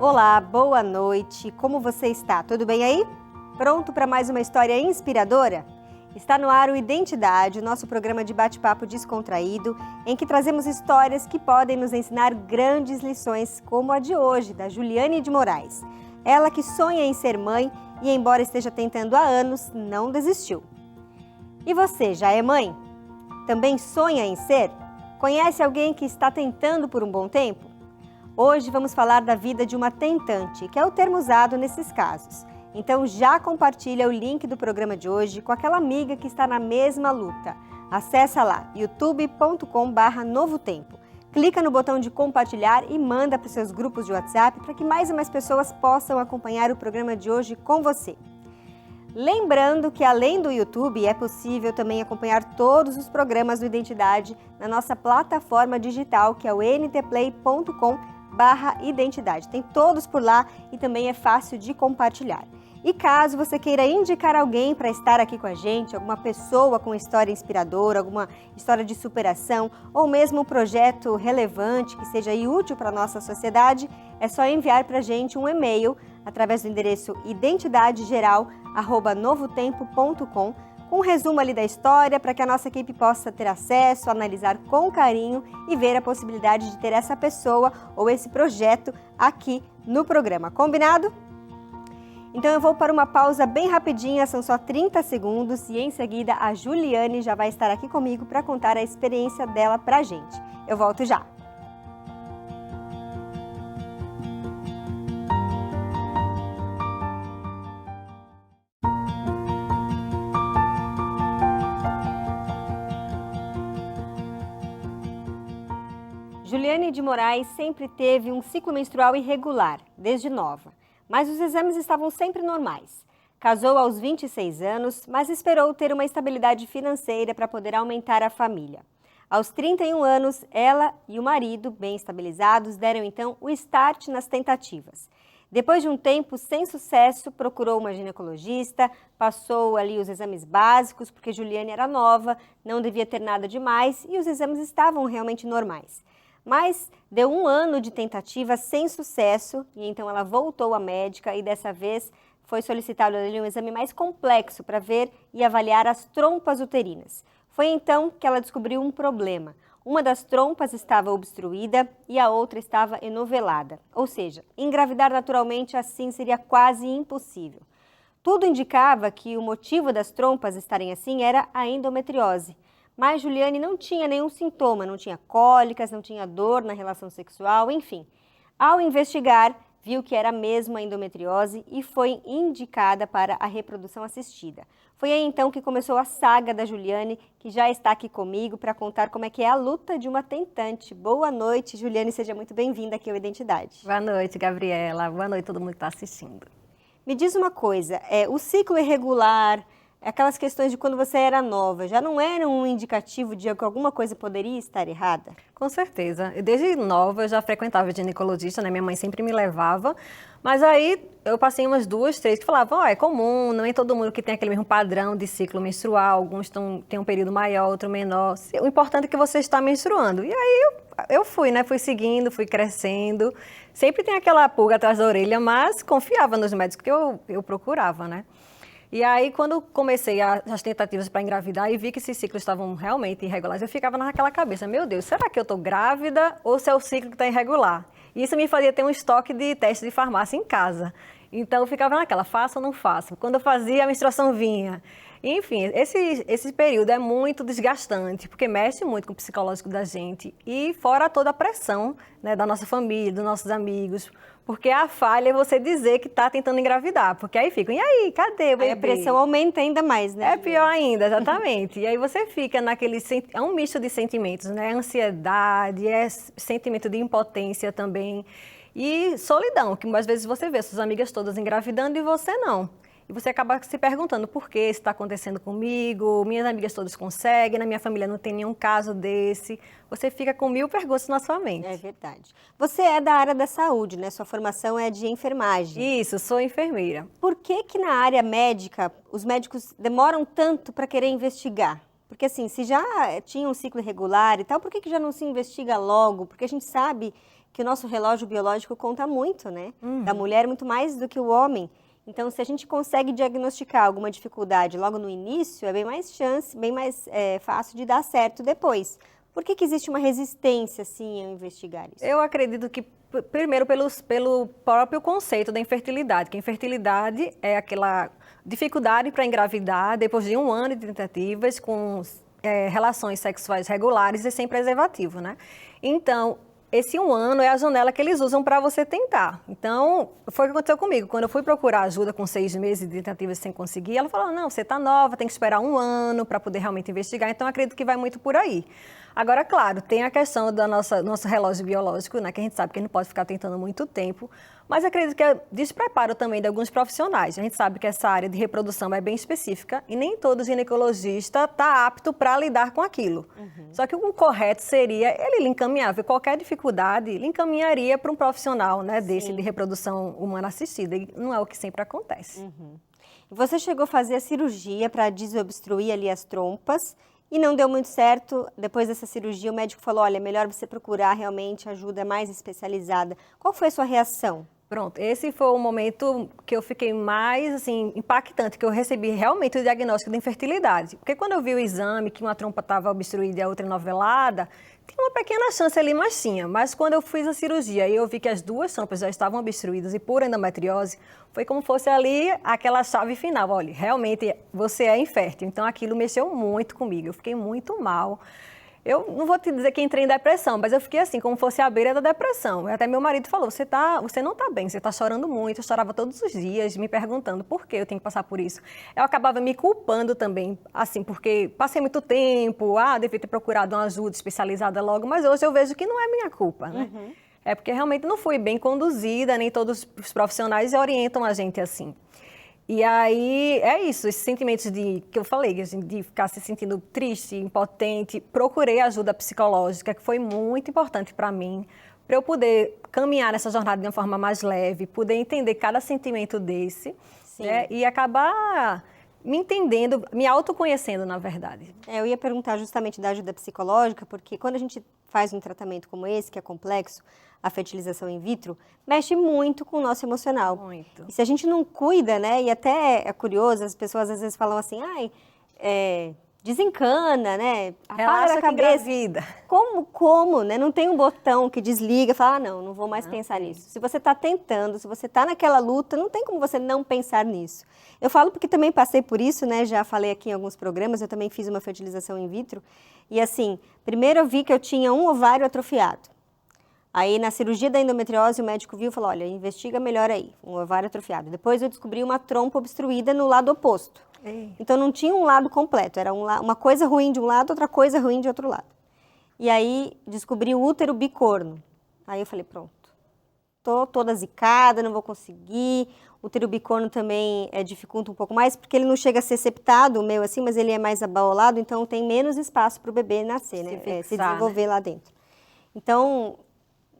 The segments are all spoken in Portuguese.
Olá, boa noite. Como você está? Tudo bem aí? Pronto para mais uma história inspiradora? Está no ar o Identidade, o nosso programa de bate-papo descontraído, em que trazemos histórias que podem nos ensinar grandes lições, como a de hoje, da Juliane de Moraes. Ela que sonha em ser mãe e, embora esteja tentando há anos, não desistiu. E você, já é mãe? Também sonha em ser? Conhece alguém que está tentando por um bom tempo? Hoje vamos falar da vida de uma tentante, que é o termo usado nesses casos. Então já compartilha o link do programa de hoje com aquela amiga que está na mesma luta. Acesse lá, youtube.com/novotempo. Clica no botão de compartilhar e manda para os seus grupos de WhatsApp para que mais e mais pessoas possam acompanhar o programa de hoje com você. Lembrando que além do YouTube é possível também acompanhar todos os programas do Identidade na nossa plataforma digital, que é o ntplay.com/identidade. Tem todos por lá e também é fácil de compartilhar. E caso você queira indicar alguém para estar aqui com a gente, alguma pessoa com história inspiradora, alguma história de superação ou mesmo um projeto relevante que seja útil para a nossa sociedade, é só enviar para a gente um e-mail através do endereço identidadegeral@novotempo.com com um resumo ali da história para que a nossa equipe possa ter acesso, analisar com carinho e ver a possibilidade de ter essa pessoa ou esse projeto aqui no programa. Combinado? Então eu vou para uma pausa bem rapidinha, são só 30 segundos e em seguida a Juliane já vai estar aqui comigo para contar a experiência dela pra gente. Eu volto já. Juliane de Moraes sempre teve um ciclo menstrual irregular, desde nova. Mas os exames estavam sempre normais. Casou aos 26 anos, mas esperou ter uma estabilidade financeira para poder aumentar a família. Aos 31 anos, ela e o marido, bem estabilizados, deram então o start nas tentativas. Depois de um tempo sem sucesso, procurou uma ginecologista, passou ali os exames básicos, porque Juliane era nova, não devia ter nada demais e os exames estavam realmente normais. Mas deu um ano de tentativa sem sucesso e então ela voltou à médica e dessa vez foi solicitado ali um exame mais complexo para ver e avaliar as trompas uterinas. Foi então que ela descobriu um problema. Uma das trompas estava obstruída e a outra estava enovelada, ou seja, engravidar naturalmente assim seria quase impossível. Tudo indicava que o motivo das trompas estarem assim era a endometriose. Mas Juliane não tinha nenhum sintoma, não tinha cólicas, não tinha dor na relação sexual, enfim. Ao investigar, viu que era mesmo a endometriose e foi indicada para a reprodução assistida. Foi aí então que começou a saga da Juliane, que já está aqui comigo para contar como é que é a luta de uma tentante. Boa noite, Juliane, seja muito bem-vinda aqui ao Identidade. Boa noite, Gabriela. Boa noite a todo mundo que está assistindo. Me diz uma coisa, o ciclo irregular, aquelas questões de quando você era nova, já não era um indicativo de que alguma coisa poderia estar errada? Com certeza. Desde nova eu já frequentava ginecologista, né? Minha mãe sempre me levava, mas aí eu passei umas 2, 3 que falavam, é comum, não é todo mundo que tem aquele mesmo padrão de ciclo menstrual, alguns têm um período maior, outro menor. O importante é que você está menstruando. E aí eu fui, né? Fui seguindo, fui crescendo. Sempre tem aquela pulga atrás da orelha, mas confiava nos médicos que eu procurava, né? E aí, quando comecei as tentativas para engravidar e vi que esses ciclos estavam realmente irregulares, eu ficava naquela cabeça, meu Deus, será que eu estou grávida ou se é o ciclo que está irregular? E isso me fazia ter um estoque de testes de farmácia em casa. Então, eu ficava naquela, faço ou não faço? Quando eu fazia, a menstruação vinha. Enfim, esse período é muito desgastante, porque mexe muito com o psicológico da gente. E fora toda a pressão, né, da nossa família, dos nossos amigos. Porque a falha é você dizer que está tentando engravidar. Porque aí ficam, e aí, cadê o bebê? Aí a pressão aumenta ainda mais, né? É pior ainda, exatamente. E aí você fica naquele... É um misto de sentimentos, né? Ansiedade, sentimento de impotência também. E solidão, que às vezes você vê suas amigas todas engravidando e você não. E você acaba se perguntando por que isso está acontecendo comigo, minhas amigas todas conseguem, na minha família não tem nenhum caso desse. Você fica com 1000 perguntas na sua mente. É verdade. Você é da área da saúde, né? Sua formação é de enfermagem. Isso, sou enfermeira. Por que na área médica os médicos demoram tanto para querer investigar? Porque assim, se já tinha um ciclo irregular e tal, por que que já não se investiga logo? Porque a gente sabe que o nosso relógio biológico conta muito, né? Da mulher muito mais do que o homem. Então, se a gente consegue diagnosticar alguma dificuldade logo no início, é bem mais chance, bem mais fácil de dar certo depois. Por que que existe uma resistência, assim, a investigar isso? Eu acredito que, primeiro, pelo próprio conceito da infertilidade, que a infertilidade é aquela dificuldade para engravidar depois de 1 ano de tentativas com relações sexuais regulares e sem preservativo, né? Então, esse 1 ano é a janela que eles usam para você tentar. Então, foi o que aconteceu comigo. Quando eu fui procurar ajuda com 6 meses de tentativas sem conseguir, ela falou, não, você está nova, tem que esperar 1 ano para poder realmente investigar. Então, acredito que vai muito por aí. Agora, claro, tem a questão do nosso relógio biológico, né, que a gente sabe que a gente não pode ficar tentando muito tempo, mas acredito que é despreparo também de alguns profissionais. A gente sabe que essa área de reprodução é bem específica e nem todo ginecologista está apto para lidar com aquilo. Só que o correto seria ele lhe encaminhar, ver qualquer dificuldade, ele encaminharia para um profissional, né, desse de reprodução humana assistida, e não é o que sempre acontece. Você chegou a fazer a cirurgia para desobstruir ali as trompas e não deu muito certo. Depois dessa cirurgia, o médico falou, olha, é melhor você procurar realmente ajuda mais especializada. Qual foi a sua reação? Pronto, esse foi o momento que eu fiquei mais, assim, impactante, que eu recebi realmente o diagnóstico de infertilidade. Porque quando eu vi o exame, que uma trompa estava obstruída e a outra enovelada, tinha uma pequena chance ali, mas tinha. Mas quando eu fiz a cirurgia e eu vi que as 2 trompas já estavam obstruídas e por endometriose, foi como fosse ali aquela chave final. Olha, realmente você é infértil. Então aquilo mexeu muito comigo, eu fiquei muito mal. Eu não vou te dizer que entrei em depressão, mas eu fiquei assim, como fosse à beira da depressão. E até meu marido falou, você não está bem, você está chorando muito. Eu chorava todos os dias, me perguntando por que eu tenho que passar por isso. Eu acabava me culpando também, assim, porque passei muito tempo, devia ter procurado uma ajuda especializada logo, mas hoje eu vejo que não é minha culpa, né? É porque realmente não fui bem conduzida, nem todos os profissionais orientam a gente assim. E aí, é isso, esses sentimentos que eu falei, de ficar se sentindo triste, impotente, procurei ajuda psicológica, que foi muito importante para mim, para eu poder caminhar nessa jornada de uma forma mais leve, poder entender cada sentimento desse, né, e acabar me entendendo, me autoconhecendo, na verdade. Eu ia perguntar justamente da ajuda psicológica, porque quando a gente faz um tratamento como esse, que é complexo, a fertilização in vitro, mexe muito com o nosso emocional. Muito. E se a gente não cuida, né, e até é curioso, as pessoas às vezes falam assim, desencana, né, apaga a cabeça. Como, né, não tem um botão que desliga, fala, não vou mais pensar nisso. Se você está tentando, se você está naquela luta, não tem como você não pensar nisso. Eu falo porque também passei por isso, né, já falei aqui em alguns programas, eu também fiz uma fertilização in vitro, e assim, primeiro eu vi que eu tinha um ovário atrofiado. Aí, na cirurgia da endometriose, o médico viu e falou, olha, investiga melhor aí, um ovário atrofiado. Depois eu descobri uma trompa obstruída no lado oposto. Então, não tinha um lado completo, era uma coisa ruim de um lado, outra coisa ruim de outro lado. E aí, descobri o útero bicorno. Aí eu falei, pronto, tô toda zicada, não vou conseguir. O útero bicorno também dificulta um pouco mais, porque ele não chega a ser septado, o meu assim, mas ele é mais abaulado, então tem menos espaço para o bebê nascer, né? Se desenvolver lá dentro. Então,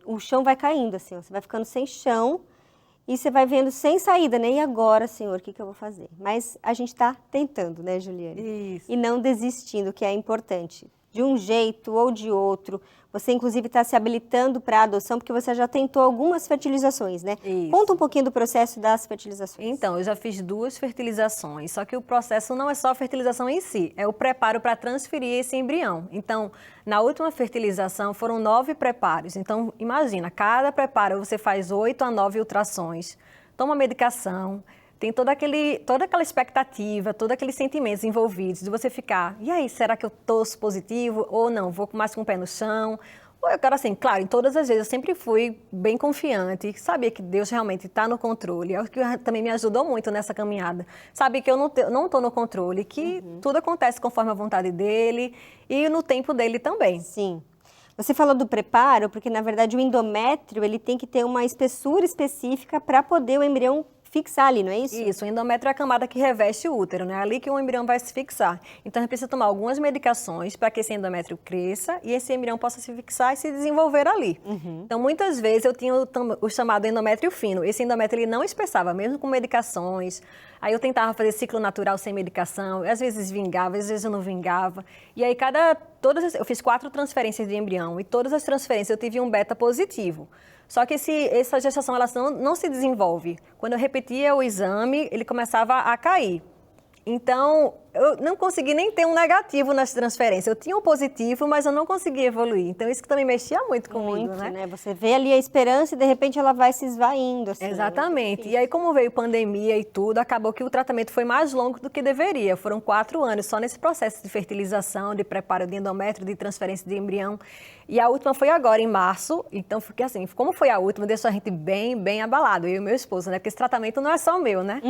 o chão vai caindo, assim, você vai ficando sem chão e você vai vendo sem saída, né? E agora, Senhor, o que eu vou fazer? Mas a gente está tentando, né, Juliane? Isso. E não desistindo, que é importante. De um jeito ou de outro. Você, inclusive, está se habilitando para a adoção, porque você já tentou algumas fertilizações, né? Isso. Conta um pouquinho do processo das fertilizações. Então, eu já fiz 2 fertilizações, só que o processo não é só a fertilização em si, é o preparo para transferir esse embrião. Então, na última fertilização foram 9 preparos. Então, imagina, cada preparo você faz 8 a 9 ultrassons, toma medicação, tem toda aquela expectativa, todos aqueles sentimentos envolvidos de você ficar, e aí, será que eu estou positivo ou não? Vou mais com o pé no chão? Ou eu quero assim, claro, em todas as vezes eu sempre fui bem confiante, sabia que Deus realmente está no controle, é o que também me ajudou muito nessa caminhada. Sabia que eu não estou no controle, que tudo acontece conforme a vontade dele e no tempo dele também. Sim. Você falou do preparo, porque na verdade o endométrio ele tem que ter uma espessura específica para poder o embrião fixar ali, não é isso? Isso, o endométrio é a camada que reveste o útero, né? É ali que o embrião vai se fixar. Então, a gente precisa tomar algumas medicações para que esse endométrio cresça e esse embrião possa se fixar e se desenvolver ali. Então, muitas vezes eu tinha o chamado endométrio fino. Esse endométrio ele não espessava, mesmo com medicações. Aí eu tentava fazer ciclo natural sem medicação, às vezes vingava, às vezes eu não vingava. E aí eu fiz 4 transferências de embrião e todas as transferências eu tive um beta positivo. Só que essa gestação ela não se desenvolve. Quando eu repetia o exame, ele começava a cair. Então, eu não consegui nem ter um negativo nas transferências. Eu tinha um positivo, mas eu não conseguia evoluir. Então, isso que também mexia muito comigo, né? Você vê ali a esperança e, de repente, ela vai se esvaindo. Assim, Exatamente. E aí, como veio pandemia e tudo, acabou que o tratamento foi mais longo do que deveria. Foram 4 anos só nesse processo de fertilização, de preparo de endométrio, de transferência de embrião. E a última foi agora, em março. Então, fiquei assim, como foi a última, deixou a gente bem, bem abalado, eu e meu esposo, né? Porque esse tratamento não é só o meu, né?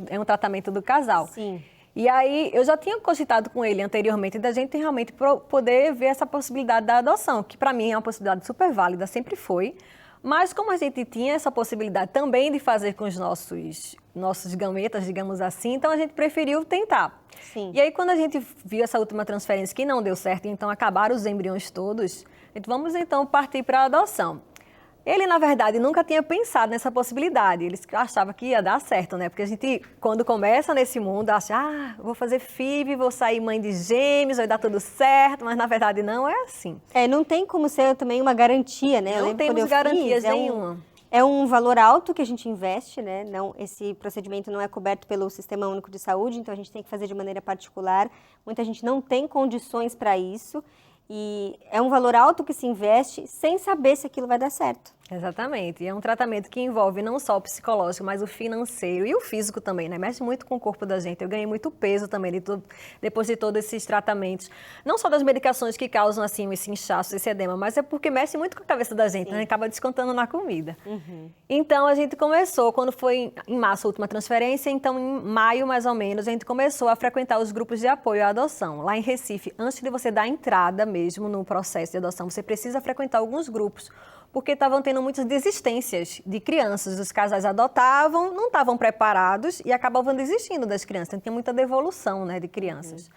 É um tratamento do casal. Sim. E aí, eu já tinha cogitado com ele anteriormente da gente realmente poder ver essa possibilidade da adoção, que para mim é uma possibilidade super válida, sempre foi. Mas como a gente tinha essa possibilidade também de fazer com os nossos gametas, digamos assim, então a gente preferiu tentar. Sim. E aí, quando a gente viu essa última transferência que não deu certo, então acabaram os embriões todos, a gente vamos então partir para a adoção. Ele, na verdade, nunca tinha pensado nessa possibilidade. Ele achava que ia dar certo, né? Porque a gente, quando começa nesse mundo, acha, vou fazer FIV, vou sair mãe de gêmeos, vai dar tudo certo, mas na verdade não é assim. Não tem como ser também uma garantia, né? Não temos garantias nenhuma. É um valor alto que a gente investe, né? Esse procedimento não é coberto pelo Sistema Único de Saúde, então a gente tem que fazer de maneira particular. Muita gente não tem condições para isso. E é um valor alto que se investe sem saber se aquilo vai dar certo. Exatamente. E é um tratamento que envolve não só o psicológico, mas o financeiro e o físico também, né? Mexe muito com o corpo da gente. Eu ganhei muito peso também depois de todos esses tratamentos. Não só das medicações que causam, assim, esse inchaço, esse edema, mas é porque mexe muito com a cabeça da gente, né? Acaba descontando na comida. Então, a gente começou, quando foi em março a última transferência, então em maio, mais ou menos, a gente começou a frequentar os grupos de apoio à adoção. Lá em Recife, antes de você dar a entrada mesmo no processo de adoção, você precisa frequentar alguns grupos, porque estavam tendo muitas desistências de crianças. Os casais adotavam, não estavam preparados e acabavam desistindo das crianças. Então, tinha muita devolução, né, de crianças.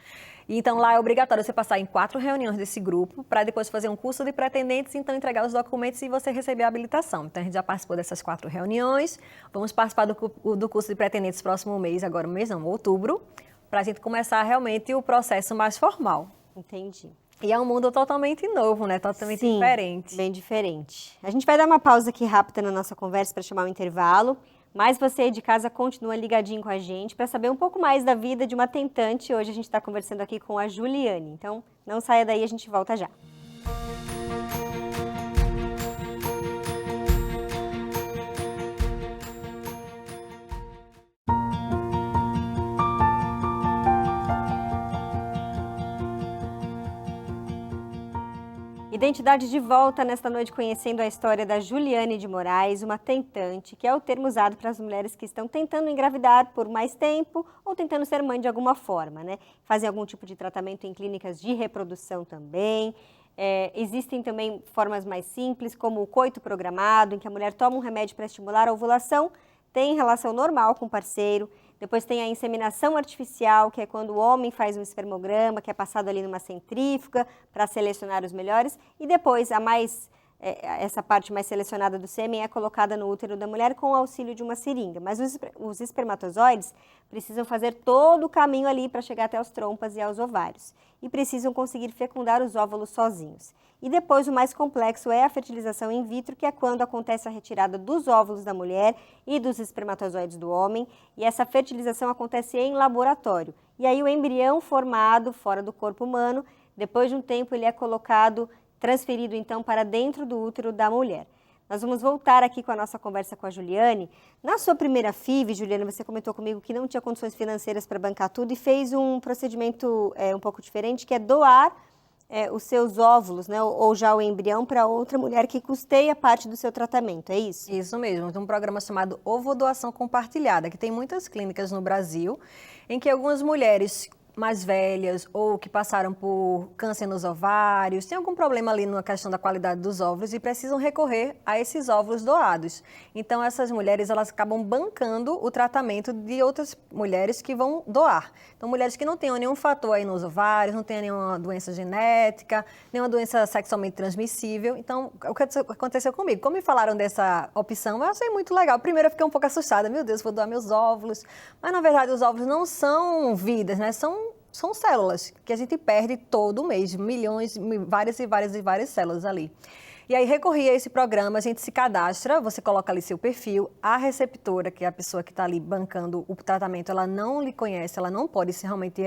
Então, lá é obrigatório você passar em 4 reuniões desse grupo, para depois fazer um curso de pretendentes, então entregar os documentos e você receber a habilitação. Então, a gente já participou dessas 4 reuniões. Vamos participar do curso de pretendentes próximo mês, agora no mês não, outubro, para a gente começar realmente o processo mais formal. Entendi. E é um mundo totalmente novo, né? Totalmente diferente. Bem diferente. A gente vai dar uma pausa aqui rápida na nossa conversa para chamar um intervalo, mas você aí de casa continua ligadinho com a gente para saber um pouco mais da vida de uma tentante. Hoje a gente está conversando aqui com a Juliane. Então, não saia daí, a gente volta já. Identidade de volta nesta noite conhecendo a história da Juliane de Moraes, uma tentante, que é o termo usado para as mulheres que estão tentando engravidar por mais tempo ou tentando ser mãe de alguma forma, né? Fazem algum tipo de tratamento em clínicas de reprodução também. Existem também formas mais simples, como o coito programado, em que a mulher toma um remédio para estimular a ovulação, tem relação normal com o parceiro. Depois tem a inseminação artificial, que é quando o homem faz um espermograma, que é passado ali numa centrífuga para selecionar os melhores. E depois, essa parte mais selecionada do sêmen é colocada no útero da mulher com o auxílio de uma seringa. Mas os espermatozoides precisam fazer todo o caminho ali para chegar até as trompas e aos ovários. E precisam conseguir fecundar os óvulos sozinhos. E depois o mais complexo é a fertilização in vitro, que é quando acontece a retirada dos óvulos da mulher e dos espermatozoides do homem. E essa fertilização acontece em laboratório. E aí o embrião formado fora do corpo humano, depois de um tempo ele é transferido então para dentro do útero da mulher. Nós vamos voltar aqui com a nossa conversa com a Juliane. Na sua primeira FIV, Juliane, você comentou comigo que não tinha condições financeiras para bancar tudo e fez um procedimento um pouco diferente, que é doar os seus óvulos, né, ou já o embrião, para outra mulher que custeia parte do seu tratamento, é isso? Isso mesmo, tem um programa chamado Ovodoação Compartilhada, que tem muitas clínicas no Brasil, em que algumas mulheres mais velhas ou que passaram por câncer nos ovários, tem algum problema ali na questão da qualidade dos óvulos e precisam recorrer a esses óvulos doados. Então, essas mulheres, elas acabam bancando o tratamento de outras mulheres que vão doar. Então, mulheres que não tenham nenhum fator aí nos ovários, não tenham nenhuma doença genética, nenhuma doença sexualmente transmissível. Então, o que aconteceu comigo? Como me falaram dessa opção, eu achei muito legal. Primeiro, eu fiquei um pouco assustada. Meu Deus, vou doar meus óvulos. Mas, na verdade, os óvulos não são vidas, né? São células que a gente perde todo mês. Milhões, várias células ali. E aí, recorri a esse programa, a gente se cadastra, você coloca ali seu perfil, a receptora, que é a pessoa que está ali bancando o tratamento, ela não lhe conhece, ela não pode, se realmente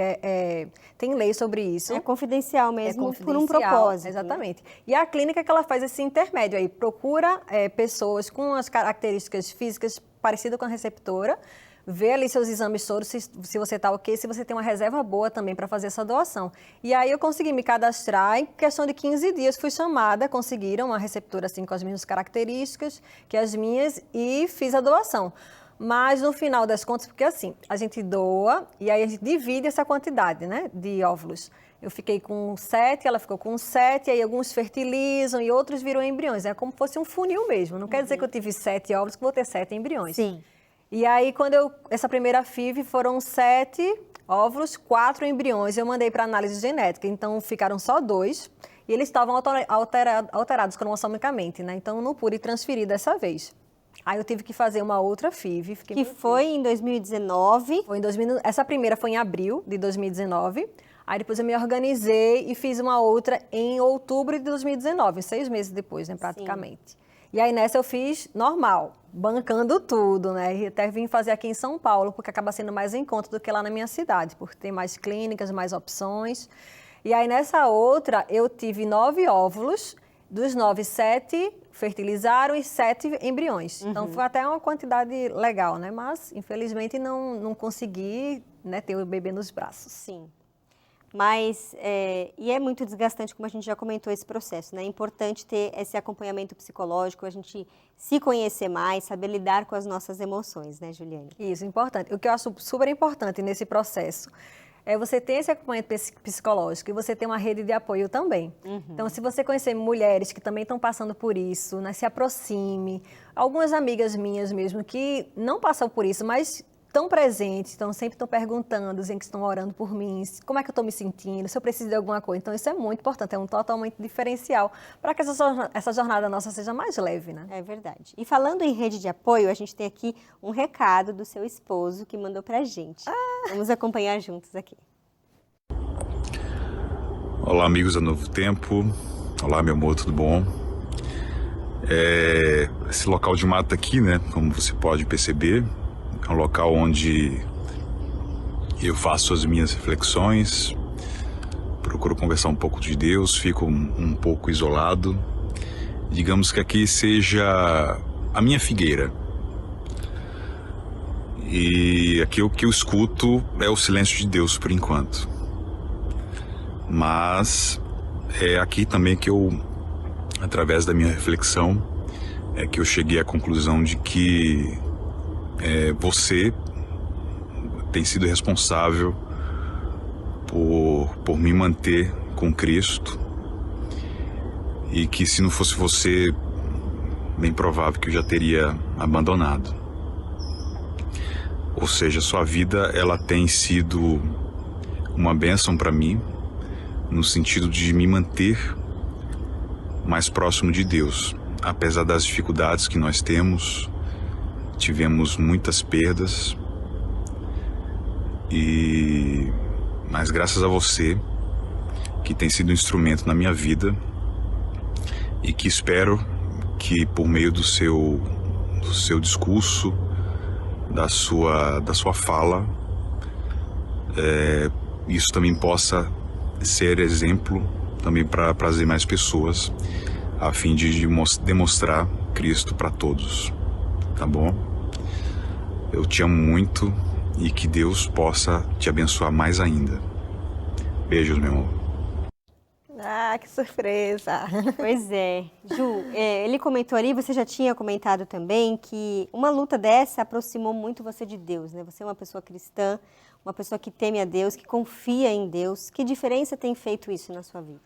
tem lei sobre isso. É confidencial mesmo, por um confidencial, propósito. Exatamente. Né? E a clínica que ela faz esse intermédio aí, procura pessoas com as características físicas parecidas com a receptora, vê ali seus exames todos, se você está ok, se você tem uma reserva boa também para fazer essa doação. E aí eu consegui me cadastrar, em questão de 15 dias fui chamada, conseguiram uma receptora assim com as mesmas características que as minhas e fiz a doação. Mas no final das contas, porque assim, a gente doa e aí a gente divide essa quantidade, né, de óvulos. Eu fiquei com 7, ela ficou com 7, aí alguns fertilizam e outros viram embriões. É como se fosse um funil mesmo. Não quer dizer que eu tive 7 óvulos que vou ter 7 embriões. Sim. E aí, essa primeira FIV foram 7 óvulos, 4 embriões, eu mandei para análise genética, então ficaram só 2, e eles estavam alterados cromossomicamente, né? Então não pude transferir dessa vez. Aí eu tive que fazer uma outra FIV. Que foi em 2019? Foi em 2000, essa primeira foi em abril de 2019, aí depois eu me organizei e fiz uma outra em outubro de 2019, 6 meses depois, né, praticamente. Sim. E aí nessa eu fiz normal, bancando tudo, né? E até vim fazer aqui em São Paulo, porque acaba sendo mais em conta do que lá na minha cidade, porque tem mais clínicas, mais opções. E aí nessa outra eu tive 9 óvulos, dos 9, 7 fertilizaram e 7 embriões. Então foi até uma quantidade legal, né? Mas infelizmente não consegui, né, ter o bebê nos braços. Sim. Mas, e é muito desgastante, como a gente já comentou, esse processo, né? É importante ter esse acompanhamento psicológico, a gente se conhecer mais, saber lidar com as nossas emoções, né, Juliane? Isso, importante. O que eu acho super importante nesse processo é você ter esse acompanhamento psicológico e você ter uma rede de apoio também. Então, se você conhecer mulheres que também estão passando por isso, né, se aproxime. Algumas amigas minhas mesmo que não passam por isso, mas estão presentes, sempre estão perguntando, dizendo que estão orando por mim, como é que eu estou me sentindo, se eu preciso de alguma coisa. Então, isso é muito importante, é um totalmente diferencial para que essa jornada nossa seja mais leve, né? É verdade. E falando em rede de apoio, a gente tem aqui um recado do seu esposo que mandou pra gente. Vamos acompanhar juntos aqui. Olá, amigos da Novo Tempo. Olá, meu amor, tudo bom? Esse local de mata aqui, né, como você pode perceber, é um local onde eu faço as minhas reflexões, procuro conversar um pouco de Deus, fico um pouco isolado. Digamos que aqui seja a minha figueira. E aqui o que eu escuto é o silêncio de Deus por enquanto. Mas é aqui também que eu, através da minha reflexão, é que eu cheguei à conclusão de que você tem sido responsável por me manter com Cristo, e que se não fosse você, bem provável que eu já teria abandonado. Ou seja, sua vida ela tem sido uma bênção para mim, no sentido de me manter mais próximo de Deus, apesar das dificuldades que nós temos. Tivemos muitas perdas, mas graças a você, que tem sido um instrumento na minha vida, e que espero que por meio do seu discurso, da sua fala, isso também possa ser exemplo também para as demais pessoas, a fim de demonstrar Cristo para todos, tá bom? Eu te amo muito e que Deus possa te abençoar mais ainda. Beijos, meu amor. Ah, que surpresa! Pois é. Ju, ele comentou ali, você já tinha comentado também, que uma luta dessa aproximou muito você de Deus, né? Você é uma pessoa cristã, uma pessoa que teme a Deus, que confia em Deus. Que diferença tem feito isso na sua vida?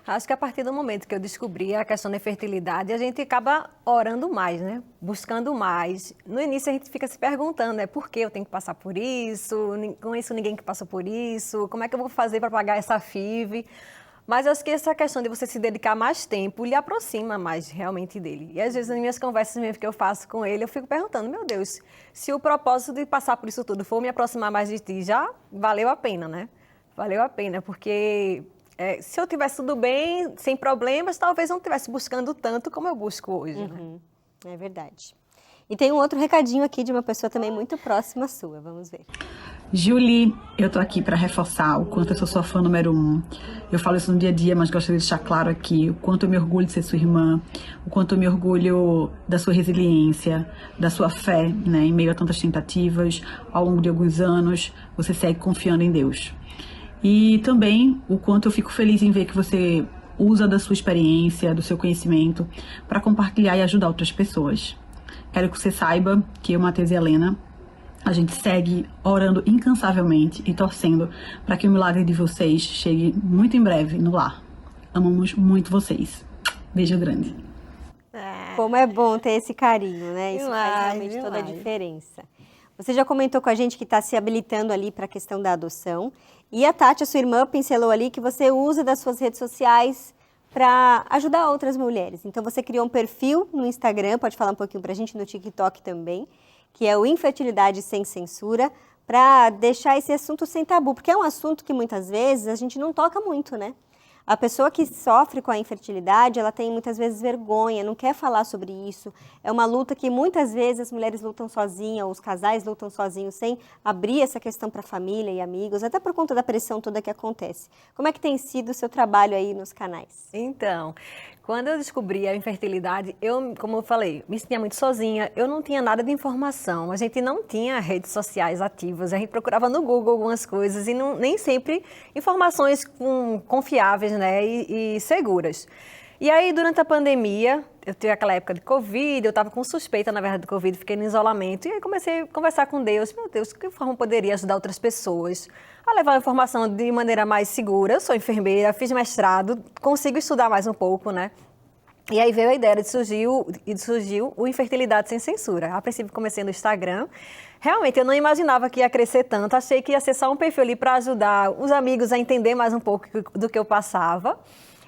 Acho que a partir do momento que eu descobri a questão da infertilidade, a gente acaba orando mais, né? Buscando mais. No início a gente fica se perguntando, né? Por que eu tenho que passar por isso? Com isso ninguém que passou por isso. Como é que eu vou fazer para pagar essa FIV? Mas eu acho que essa questão de você se dedicar mais tempo lhe aproxima mais realmente dele. E às vezes nas minhas conversas mesmo que eu faço com ele, eu fico perguntando, meu Deus, se o propósito de passar por isso tudo for me aproximar mais de ti, já valeu a pena, né? Valeu a pena, porque se eu tivesse tudo bem, sem problemas, talvez não estivesse buscando tanto como eu busco hoje, né? É verdade. E tem um outro recadinho aqui de uma pessoa também muito próxima sua, vamos ver. Julie, eu tô aqui para reforçar o quanto eu sou sua fã número 1. Eu falo isso no dia a dia, mas gostaria de deixar claro aqui o quanto eu me orgulho de ser sua irmã, o quanto eu me orgulho da sua resiliência, da sua fé, né, em meio a tantas tentativas. Ao longo de alguns anos, você segue confiando em Deus. E também o quanto eu fico feliz em ver que você usa da sua experiência, do seu conhecimento, para compartilhar e ajudar outras pessoas. Quero que você saiba que eu, Matheus e Helena, a gente segue orando incansavelmente e torcendo para que o milagre de vocês chegue muito em breve no lar. Amamos muito vocês. Beijo grande. Como é bom ter esse carinho, né? Isso Demais, faz realmente toda a demais. diferença. Você já comentou com a gente que está se habilitando ali para a questão da adoção. E a Tati, a sua irmã, pincelou ali que você usa das suas redes sociais para ajudar outras mulheres. Então, você criou um perfil no Instagram, pode falar um pouquinho para a gente, no TikTok também, que é o Infertilidade Sem Censura, para deixar esse assunto sem tabu, porque é um assunto que muitas vezes a gente não toca muito, né? A pessoa que sofre com a infertilidade, ela tem muitas vezes vergonha, não quer falar sobre isso. É uma luta que muitas vezes as mulheres lutam sozinhas, os casais lutam sozinhos, sem abrir essa questão para a família e amigos, até por conta da pressão toda que acontece. Como é que tem sido o seu trabalho aí nos canais? Então, quando eu descobri a infertilidade, como eu falei, me sentia muito sozinha, eu não tinha nada de informação, a gente não tinha redes sociais ativas, a gente procurava no Google algumas coisas e nem sempre informações confiáveis, né, e seguras. E aí, durante a pandemia, eu tive aquela época de Covid, eu estava com suspeita, na verdade, do Covid, fiquei no isolamento, e aí comecei a conversar com Deus, meu Deus, de que forma eu poderia ajudar outras pessoas a levar a informação de maneira mais segura. Eu sou enfermeira, fiz mestrado, consigo estudar mais um pouco, né? E aí veio a ideia surgiu o Infertilidade Sem Censura. A princípio comecei no Instagram. Realmente, eu não imaginava que ia crescer tanto. Achei que ia ser só um perfil ali para ajudar os amigos a entender mais um pouco do que eu passava.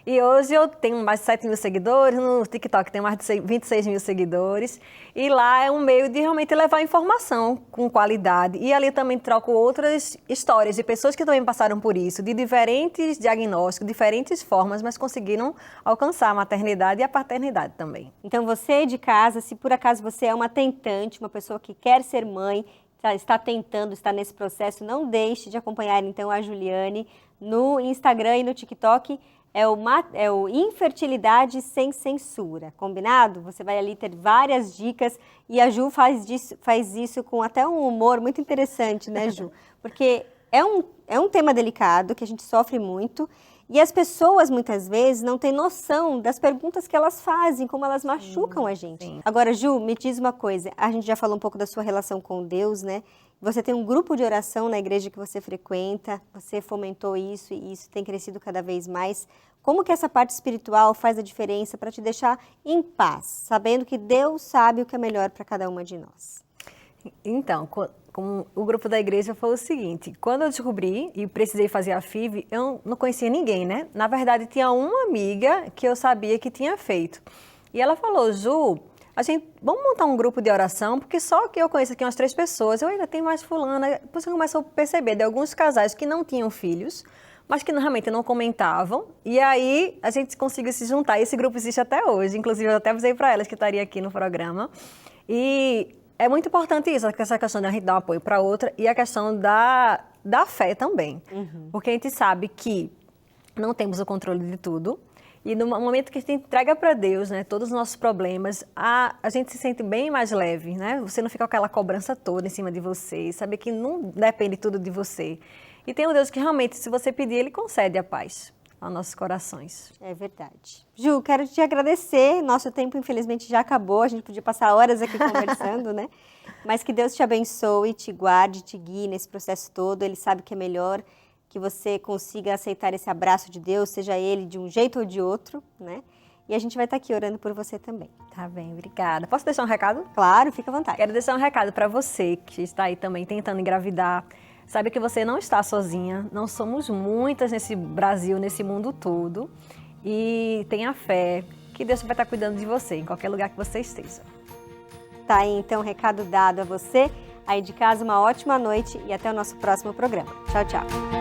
E hoje eu tenho mais de 7 mil seguidores, no TikTok tenho mais de 26 mil seguidores. E lá é um meio de realmente levar informação com qualidade. E ali também troco outras histórias de pessoas que também passaram por isso, de diferentes diagnósticos, diferentes formas, mas conseguiram alcançar a maternidade e a paternidade também. Então, você de casa, se por acaso você é uma tentante, uma pessoa que quer ser mãe, está tentando, está nesse processo, não deixe de acompanhar então a Juliane no Instagram e no TikTok. É o Infertilidade Sem Censura, combinado? Você vai ali ter várias dicas e a Ju faz isso com até um humor muito interessante, né, Ju? Porque é um tema delicado que a gente sofre muito e as pessoas muitas vezes não têm noção das perguntas que elas fazem, como elas machucam a gente. Sim. Agora, Ju, me diz uma coisa, a gente já falou um pouco da sua relação com Deus, né? Você tem um grupo de oração na igreja que você frequenta, você fomentou isso e isso tem crescido cada vez mais. Como que essa parte espiritual faz a diferença para te deixar em paz, sabendo que Deus sabe o que é melhor para cada uma de nós? Então, com o grupo da igreja foi o seguinte, quando eu descobri e precisei fazer a FIV, eu não conhecia ninguém, né? Na verdade, tinha uma amiga que eu sabia que tinha feito. E ela falou, Ju, vamos montar um grupo de oração, porque só que eu conheço aqui umas 3 pessoas, eu ainda tenho mais fulana. Depois eu começo a perceber de alguns casais que não tinham filhos, mas que realmente não comentavam. E aí a gente conseguiu se juntar. Esse grupo existe até hoje, inclusive eu até avisei para elas que estaria aqui no programa. E é muito importante isso, essa questão de a gente dar um apoio para outra e a questão da fé também. Porque a gente sabe que não temos o controle de tudo. E no momento que a gente entrega para Deus, né, todos os nossos problemas, a gente se sente bem mais leve, né? Você não fica com aquela cobrança toda em cima de você, saber que não depende tudo de você. E tem um Deus que realmente, se você pedir, Ele concede a paz. aos nossos corações. É verdade. Ju, quero te agradecer. Nosso tempo, infelizmente, já acabou. A gente podia passar horas aqui conversando, né? Mas que Deus te abençoe, te guarde, te guie nesse processo todo. Ele sabe que é melhor que você consiga aceitar esse abraço de Deus, seja ele de um jeito ou de outro, né? E a gente vai estar aqui orando por você também. Tá bem, obrigada. Posso deixar um recado? Claro, fica à vontade. Quero deixar um recado para você que está aí também tentando engravidar. Saiba que você não está sozinha, não somos muitas nesse Brasil, nesse mundo todo. E tenha fé que Deus vai estar cuidando de você, em qualquer lugar que você esteja. Tá aí, então, recado dado a você. Aí de casa, uma ótima noite e até o nosso próximo programa. Tchau, tchau.